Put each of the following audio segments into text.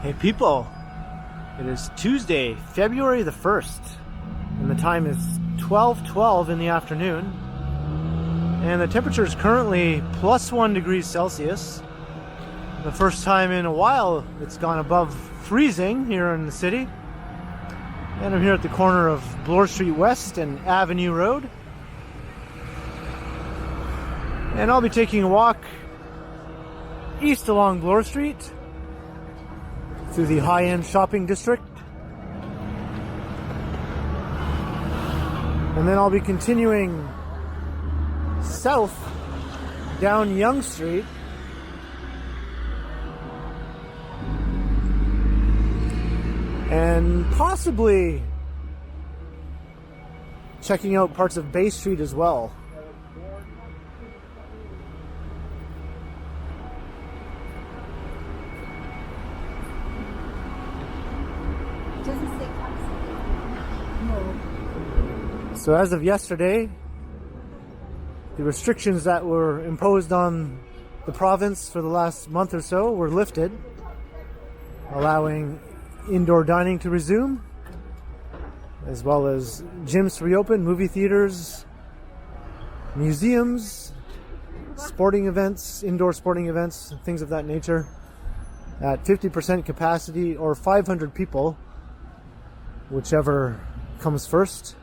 Hey people, it is Tuesday, February the 1st, and the time is 12:12 in the afternoon, and the temperature is currently plus 1 degrees Celsius. The first time in a while it's gone above freezing here in the city. And I'm here at the corner of Bloor Street West and Avenue Road. And I'll be taking a walk east along Bloor Street through the high-end shopping district. And then I'll be continuing south down Yonge Street and possibly checking out parts of Bay Street as well. So as of yesterday, the restrictions that were imposed on the province for the last month or so were lifted, allowing indoor dining to resume, as well as gyms to reopen, movie theaters, museums, sporting events, indoor sporting events, things of that nature, at 50% capacity or 500 people, whichever comes first.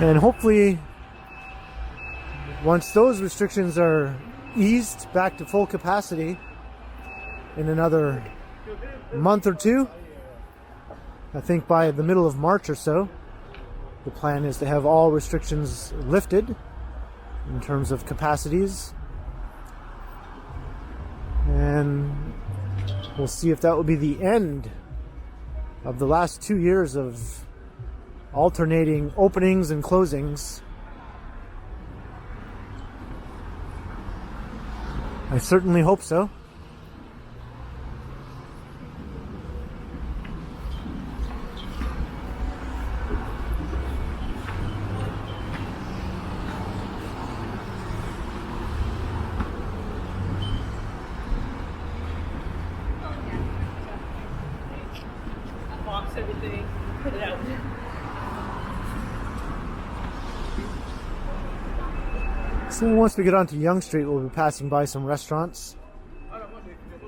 And hopefully, once those restrictions are eased back to full capacity in another month or two, I think by the middle of March or so, the plan is to have all restrictions lifted in terms of capacities. And we'll see if that will be the end of the last 2 years of alternating openings and closings. I certainly hope so. Box everything, put it out. So once we get onto Yonge Street, we'll be passing by some restaurants.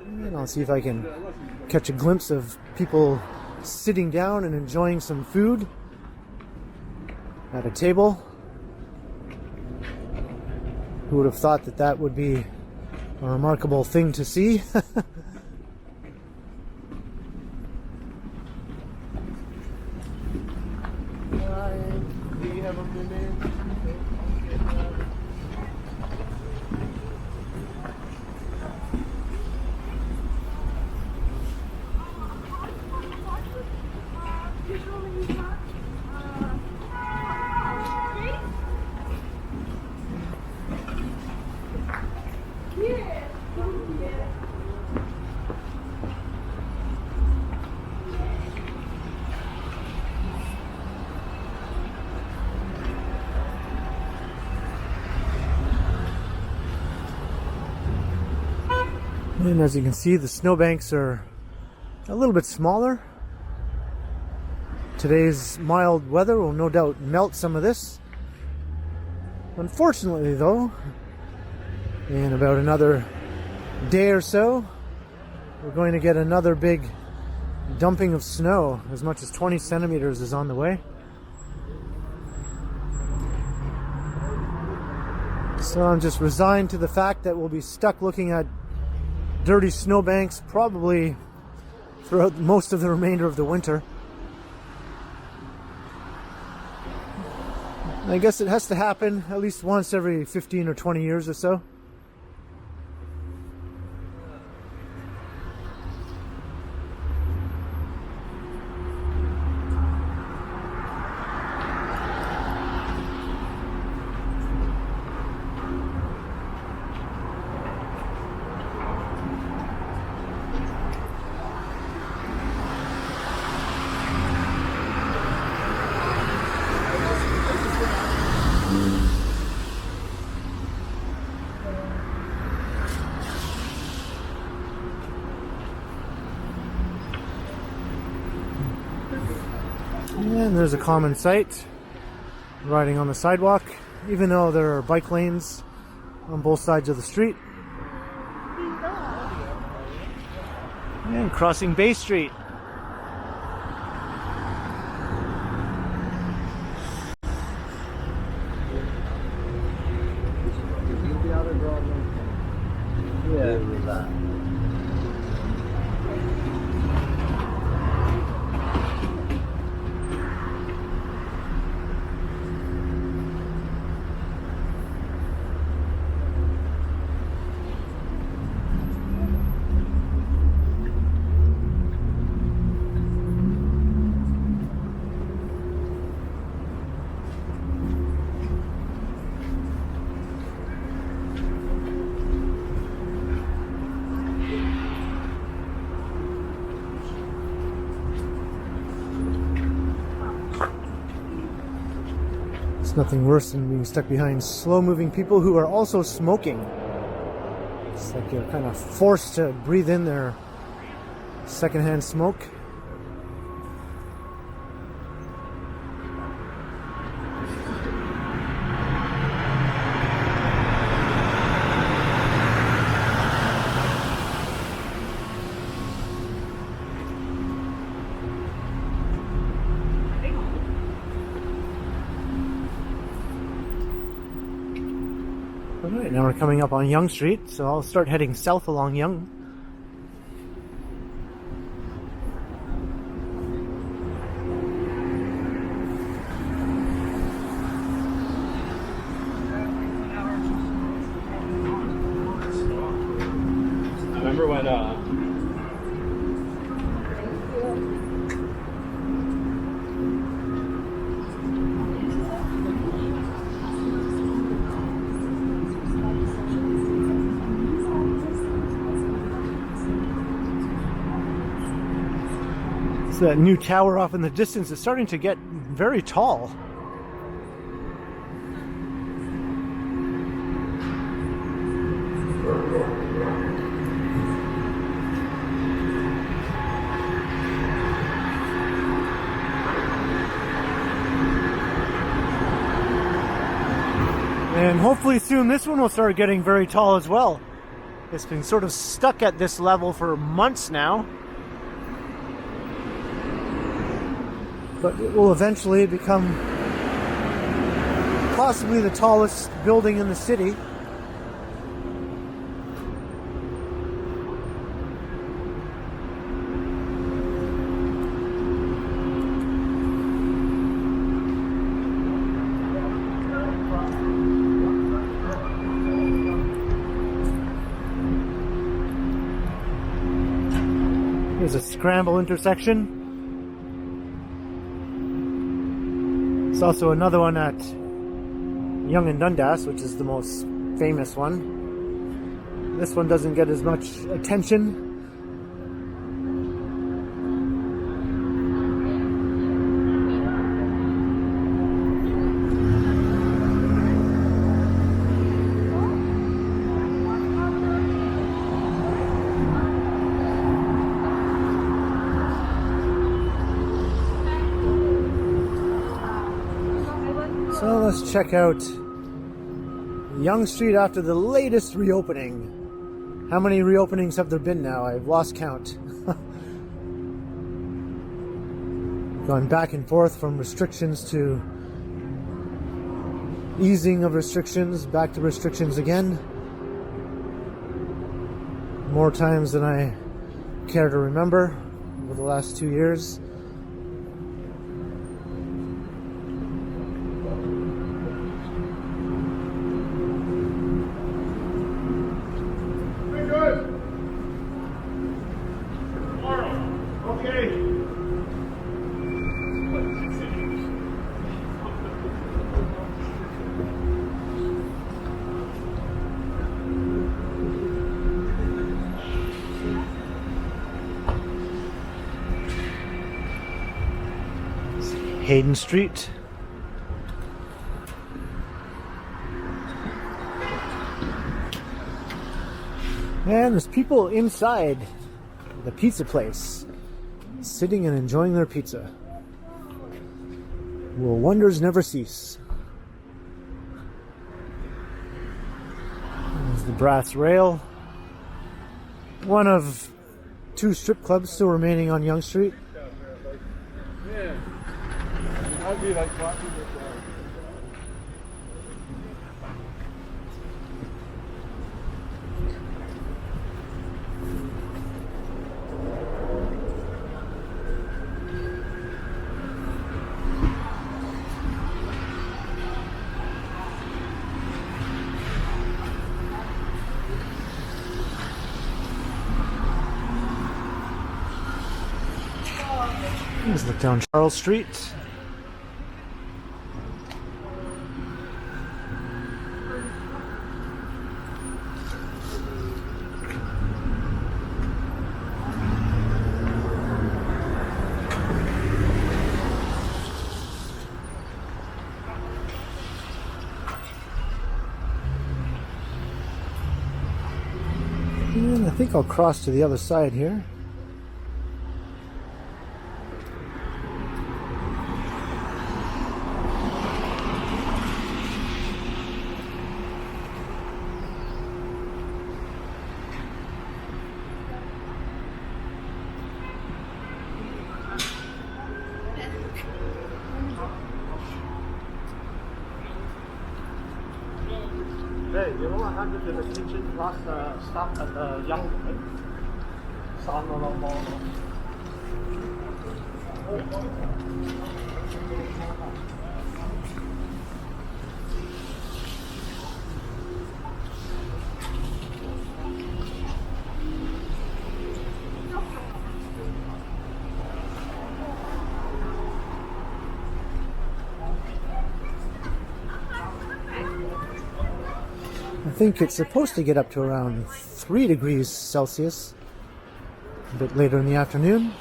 And I'll see if I can catch a glimpse of people sitting down and enjoying some food at a table. Who would have thought that that would be a remarkable thing to see? And as you can see, the snowbanks are a little bit smaller. Today's mild weather will no doubt melt some of this. Unfortunately though, in about another day or so, we're going to get another big dumping of snow. As much as 20 centimeters is on the way. So I'm just resigned to the fact that we'll be stuck looking at dirty snowbanks probably throughout most of the remainder of the winter. I guess it has to happen at least once every 15 or 20 years or so. And there's a common sight, riding on the sidewalk, even though there are bike lanes on both sides of the street. And crossing Bay Street. It's nothing worse than being stuck behind slow-moving people who are also smoking. It's like you're kind of forced to breathe in their secondhand smoke. Alright, now we're coming up on Yonge Street, so I'll start heading south along Yonge. Remember when that new tower off in the distance is starting to get very tall. And hopefully soon this one will start getting very tall as well. It's been sort of stuck at this level for months now. But it will eventually become possibly the tallest building in the city. Here's a scramble intersection. There's also another one at Yonge and Dundas, which is the most famous one. This one doesn't get as much attention. So let's check out Yonge Street after the latest reopening. How many reopenings have there been now? I've lost count. Going back and forth from restrictions to easing of restrictions, back to restrictions again. More times than I care to remember over the last 2 years. Hayden Street. And there's people inside the pizza place, sitting and enjoying their pizza. Will wonders never cease? There's the brass rail. One of two strip clubs still remaining on Yonge Street. Yeah. I'd be like walking with Let's look down Charles Street. And I think I'll cross to the other side here. Hey, you know what happened to the kitchen last stop at the Yonge St I think it's supposed to get up to around 3 degrees Celsius a bit later in the afternoon.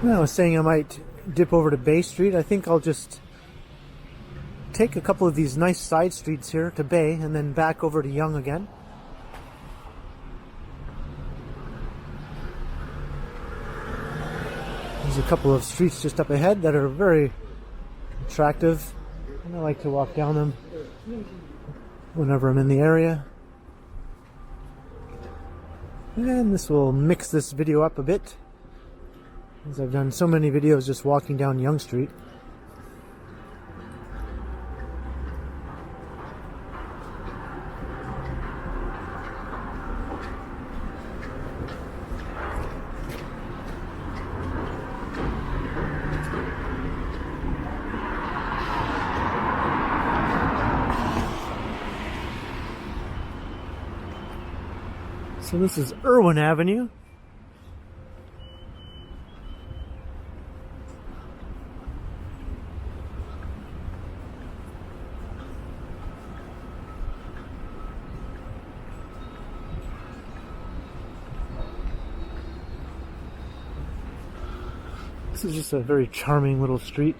I was saying I might dip over to Bay Street. I think I'll just take a couple of these nice side streets here to Bay and then back over to Yonge again. There's a couple of streets just up ahead that are very attractive, and I like to walk down them whenever I'm in the area. And this will mix this video up a bit, as I've done so many videos just walking down Yonge Street. So this is Irwin Avenue. This is just a very charming little street.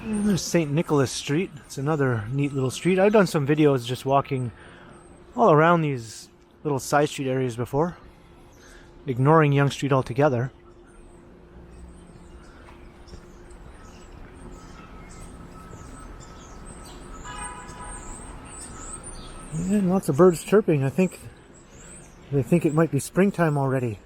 And there's St. Nicholas Street. It's another neat little street. I've done some videos just walking all around these little side street areas before, ignoring Yonge Street altogether. And lots of birds chirping. I think they think it might be springtime already.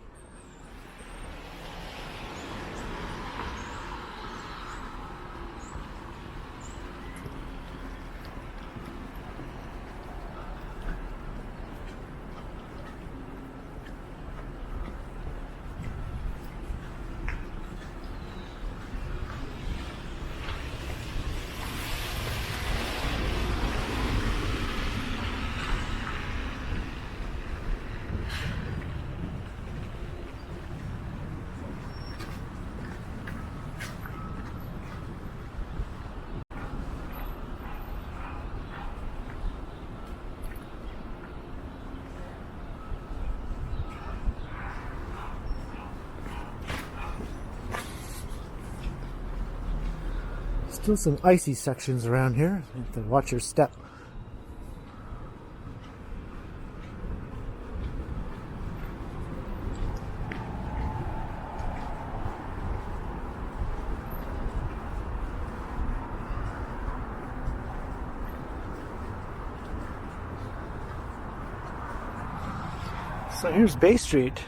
Still some icy sections around here. You have to watch your step. So here's Bay Street.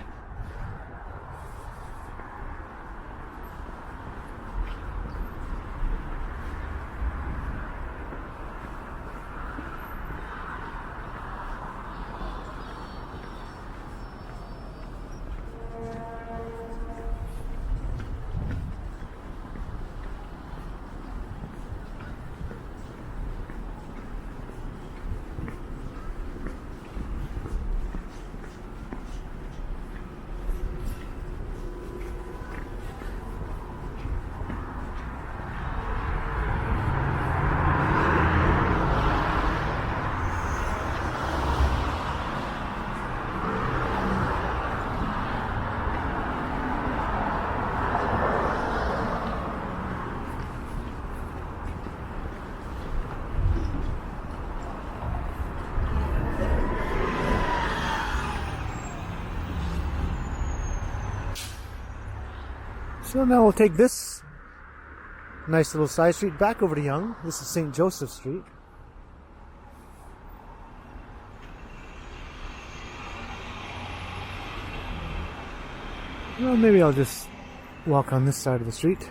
So now we'll take this nice little side street back over to Yonge. This is St. Joseph Street. Well, maybe I'll just walk on this side of the street.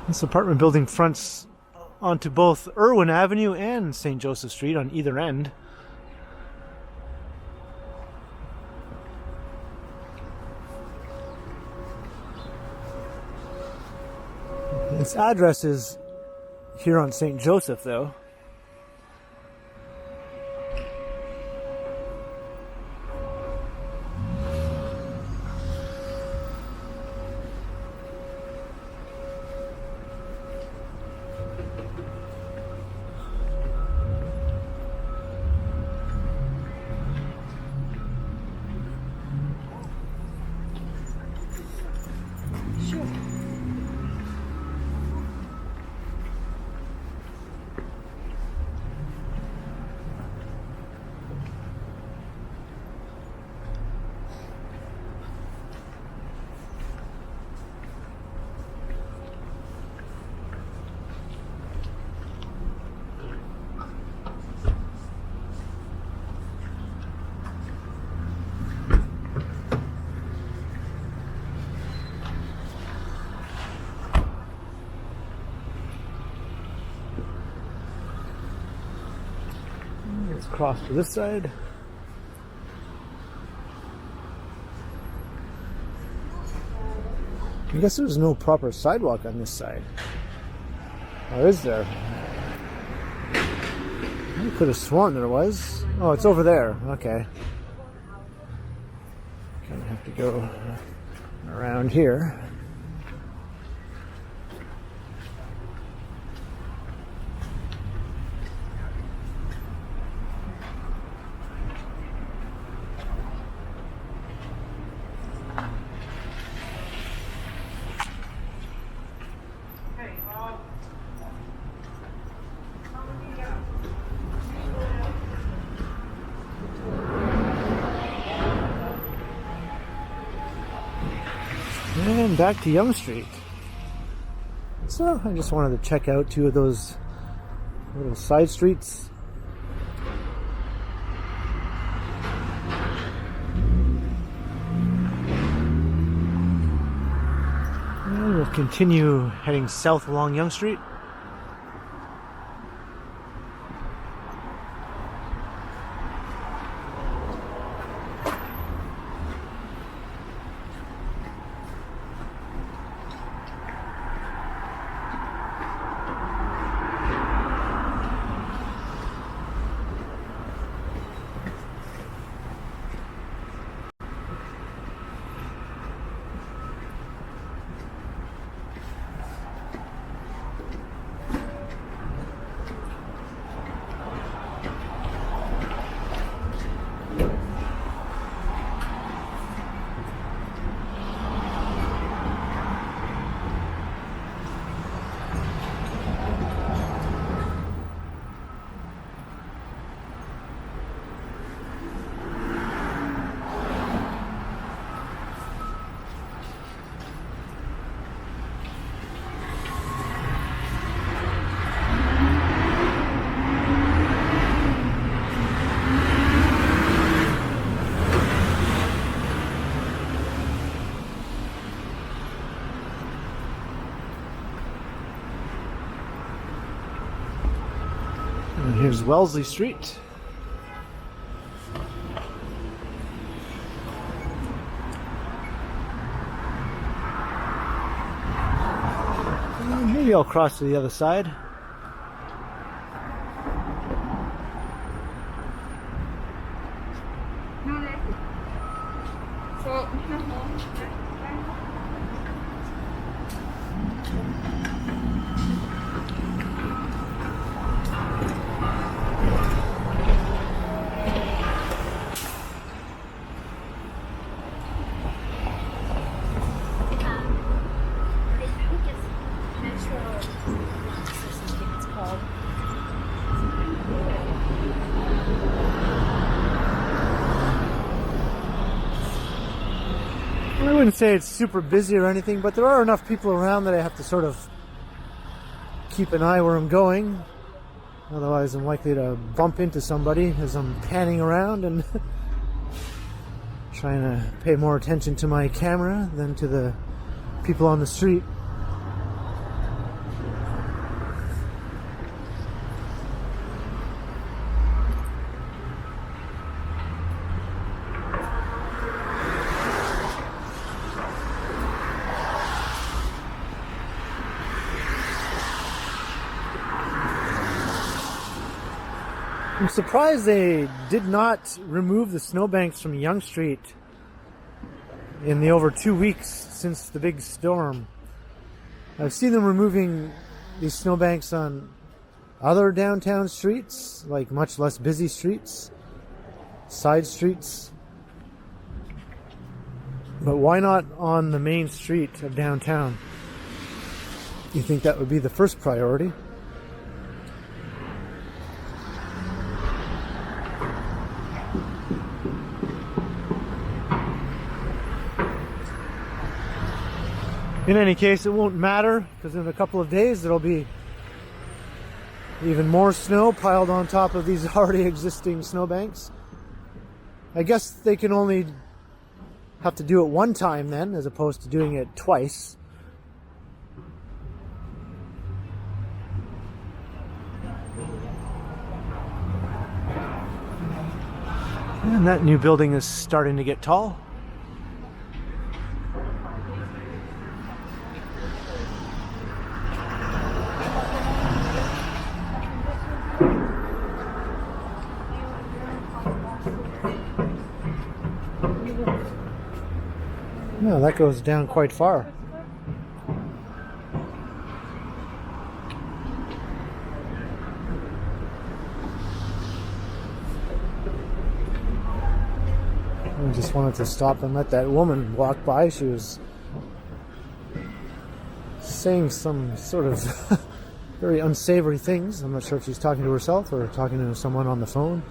This apartment building fronts onto both Irwin Avenue and St. Joseph Street on either end. Its address is here on St. Joseph, though. Let's cross to this side. I guess there's no proper sidewalk on this side. Or is there? I could have sworn there was. Oh, it's over there. Okay. Kind of have to go around here. And back to Yonge Street. So I just wanted to check out two of those little side streets. And we'll continue heading south along Yonge Street. And here's Wellesley Street. Maybe I'll cross to the other side. I wouldn't say it's super busy or anything, but there are enough people around that I have to sort of keep an eye where I'm going. Otherwise, I'm likely to bump into somebody as I'm panning around and trying to pay more attention to my camera than to the people on the street. I'm surprised they did not remove the snowbanks from Yonge Street in the over 2 weeks since the big storm. I've seen them removing these snowbanks on other downtown streets, like much less busy streets, side streets. But why not on the main street of downtown? You think that would be the first priority? In any case, it won't matter, because in a couple of days there'll be even more snow piled on top of these already existing snowbanks. I guess they can only have to do it one time then, as opposed to doing it twice. And that new building is starting to get tall. No, that goes down quite far. I just wanted to stop and let that woman walk by. She was saying some sort of very unsavory things. I'm not sure if she's talking to herself or talking to someone on the phone.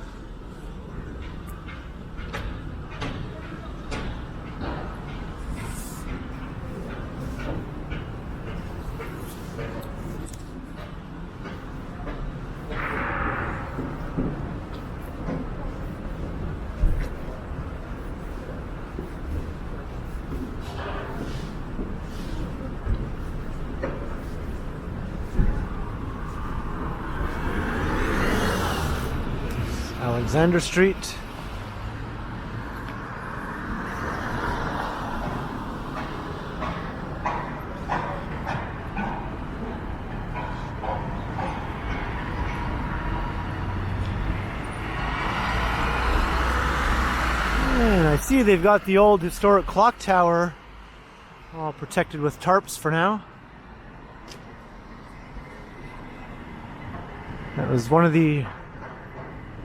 Alexander Street. And I see they've got the old historic clock tower all protected with tarps for now. That was one of the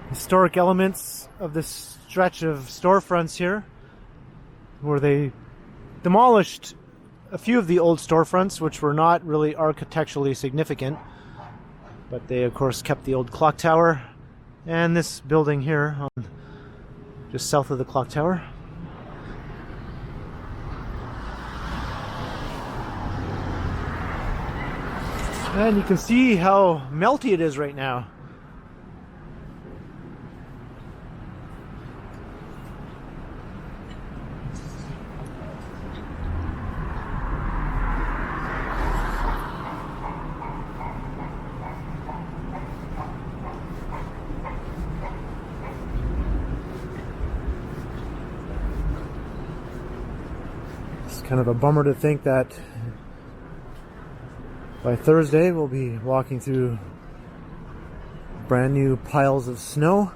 historic elements of this stretch of storefronts here, where they demolished a few of the old storefronts which were not really architecturally significant, but they of course kept the old clock tower and this building here just south of the clock tower. And you can see how melty it is right now. Kind of a bummer to think that by Thursday we'll be walking through brand new piles of snow.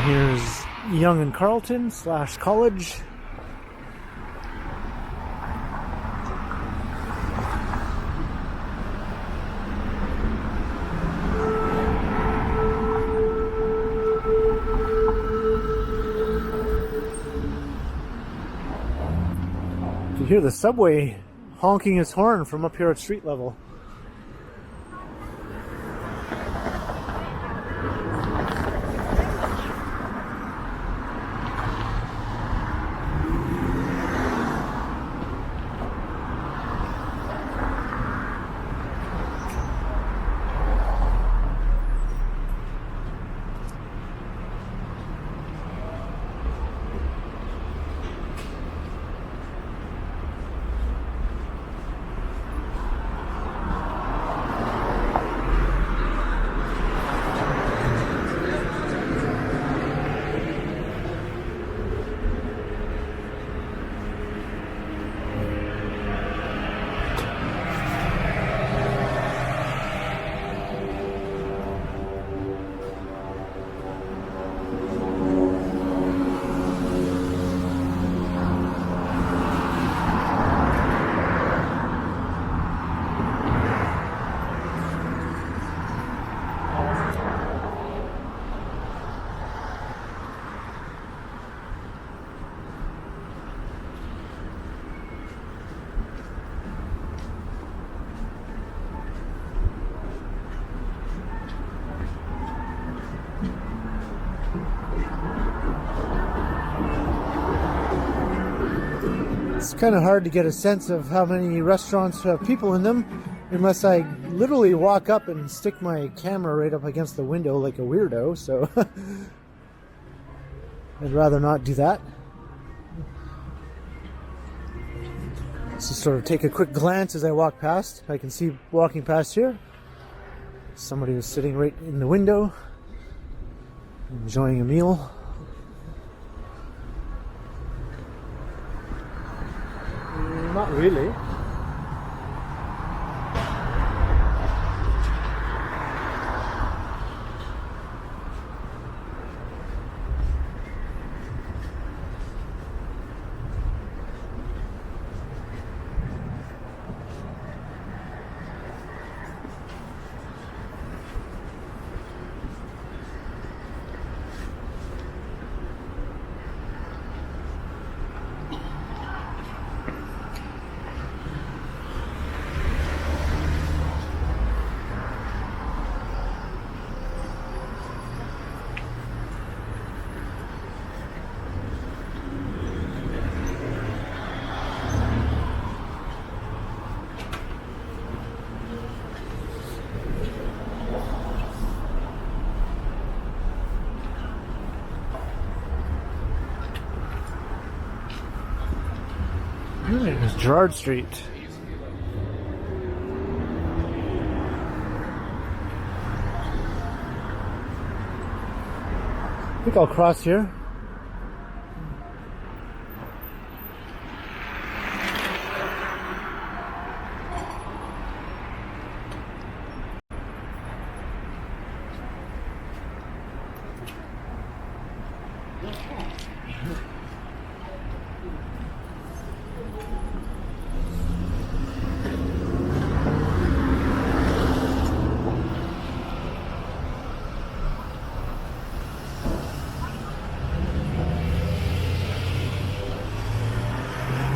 Here's Yonge & Carlton / college. You hear the subway honking its horn from up here at street level. kind of hard to get a sense of how many restaurants have people in them unless I literally walk up and stick my camera right up against the window like a weirdo, so I'd rather not do that. Let's just sort of take a quick glance as I walk past. I can see walking past here, somebody was sitting right in the window, enjoying a meal. Not really. There's Gerrard Street. I think I'll cross here.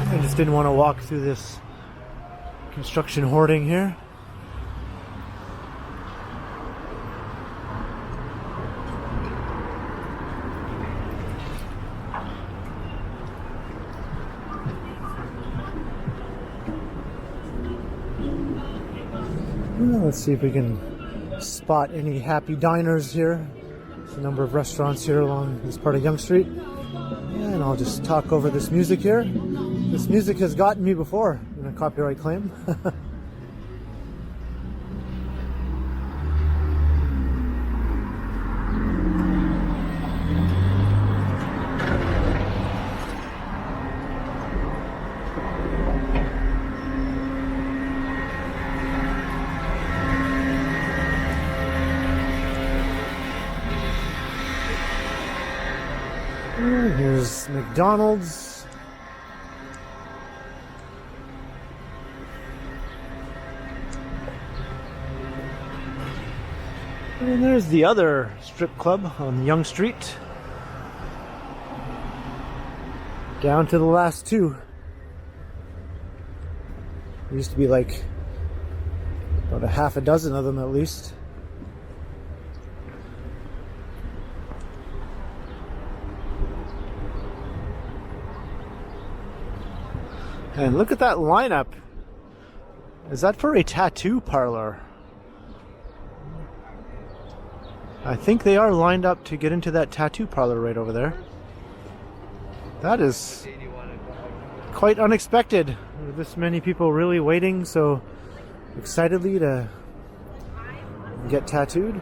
I just didn't want to walk through this construction hoarding here. Let's see if we can spot any happy diners here. There's a number of restaurants here along this part of Yonge Street. And I'll just talk over this music here. This music has gotten me before in a copyright claim. Here's McDonald's. And there's the other strip club on Yonge Street. Down to the last two. There used to be like about a half a dozen of them at least. And look at that lineup. Is that for a tattoo parlor? I think they are lined up to get into that tattoo parlor right over there. That is quite unexpected. This many people really waiting so excitedly to get tattooed.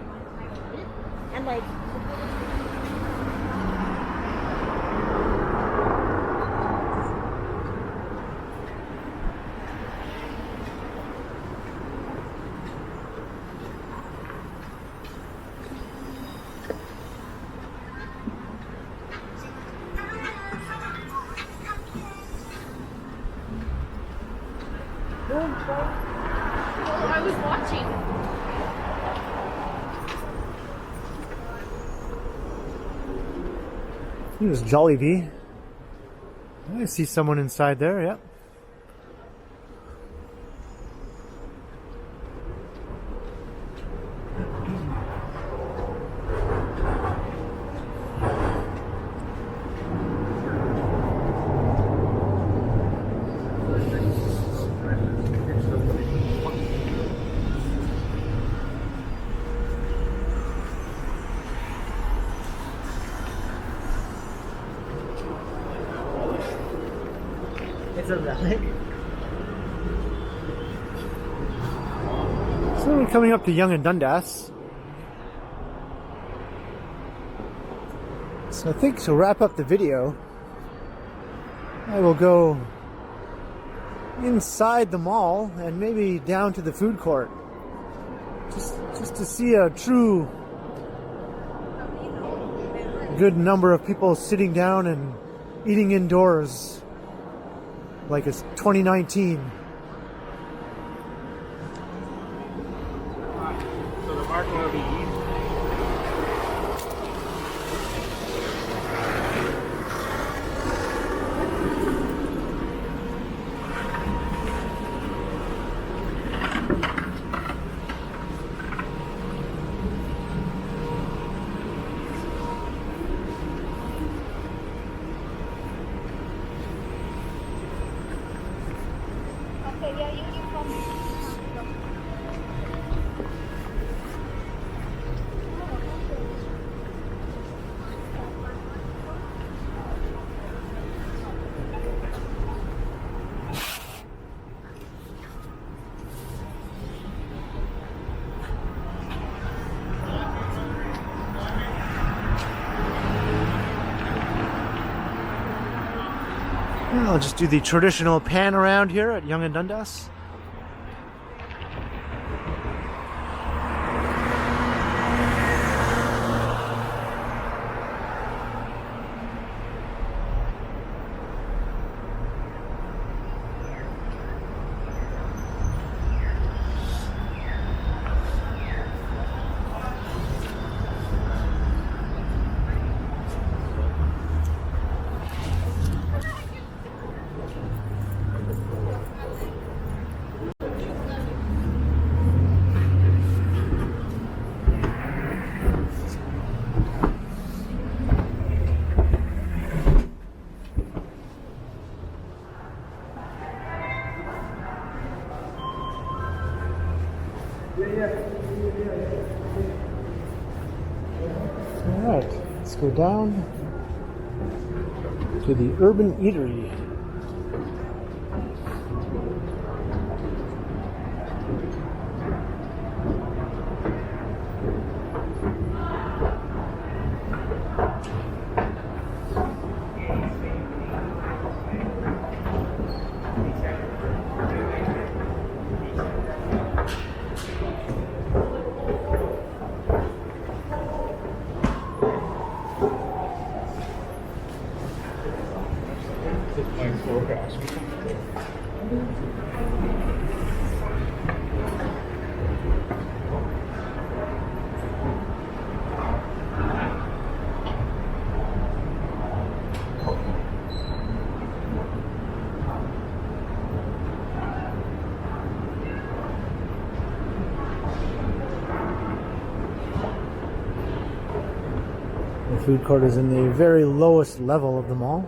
And like I was watching. Here's Jollibee. I see someone inside there, yep. it's a relic. So we're coming up to Yonge and Dundas. So I think to wrap up the video, I will go inside the mall and maybe down to the food court. Just to see a true good number of people sitting down and eating indoors like it's 2019. So the market will be easy. Okay, yeah, you come. I'll just do the traditional pan around here at Yonge and Dundas. Alright, let's go down to the Urban Eatery. The food court is in the very lowest level of the mall.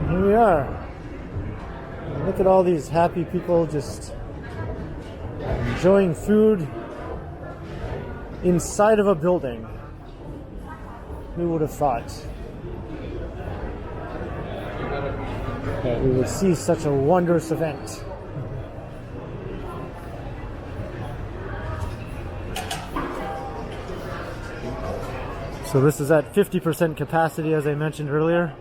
Here we are. Look at all these happy people just enjoying food inside of a building. Who would have thought that we would see such a wondrous event? So this is at 50% capacity, as I mentioned earlier.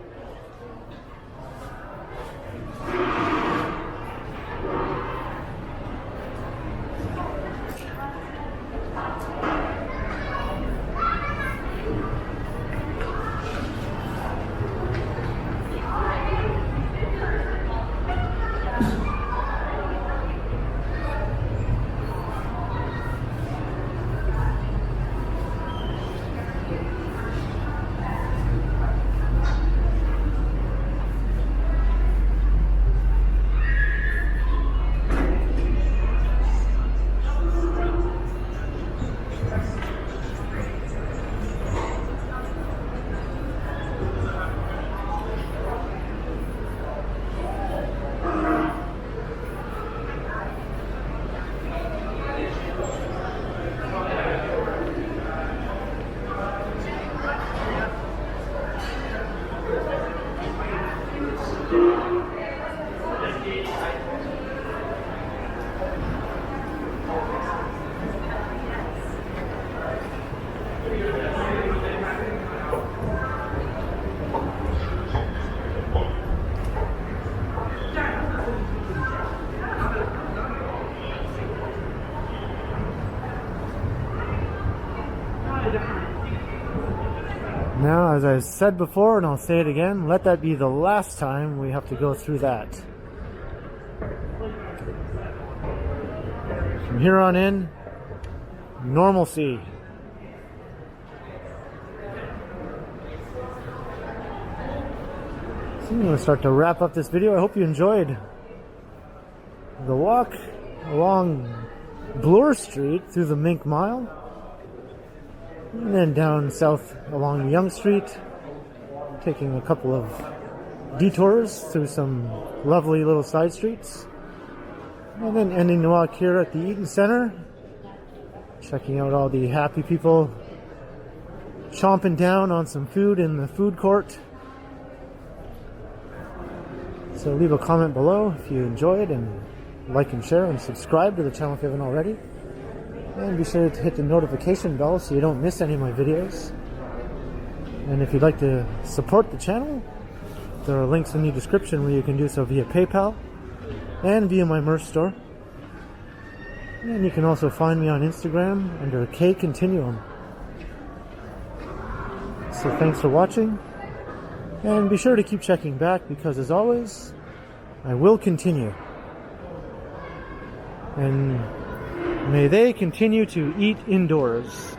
Now, as I said before, and I'll say it again, let that be the last time we have to go through that. From here on in, normalcy. So I'm going to start to wrap up this video. I hope you enjoyed the walk along Bloor Street through the Mink Mile, and then down south along Yonge Street, taking a couple of detours through some lovely little side streets, and then ending the walk here at the Eaton Centre, checking out all the happy people chomping down on some food in the food court. So leave a comment below if you enjoyed, and like and share and subscribe to the channel if you haven't already. And be sure to hit the notification bell so you don't miss any of my videos. And if you'd like to support the channel, there are links in the description where you can do so via PayPal and via my merch store. And you can also find me on Instagram under K Continuum. So thanks for watching, and be sure to keep checking back, because as always, I will continue. And may they continue to eat indoors.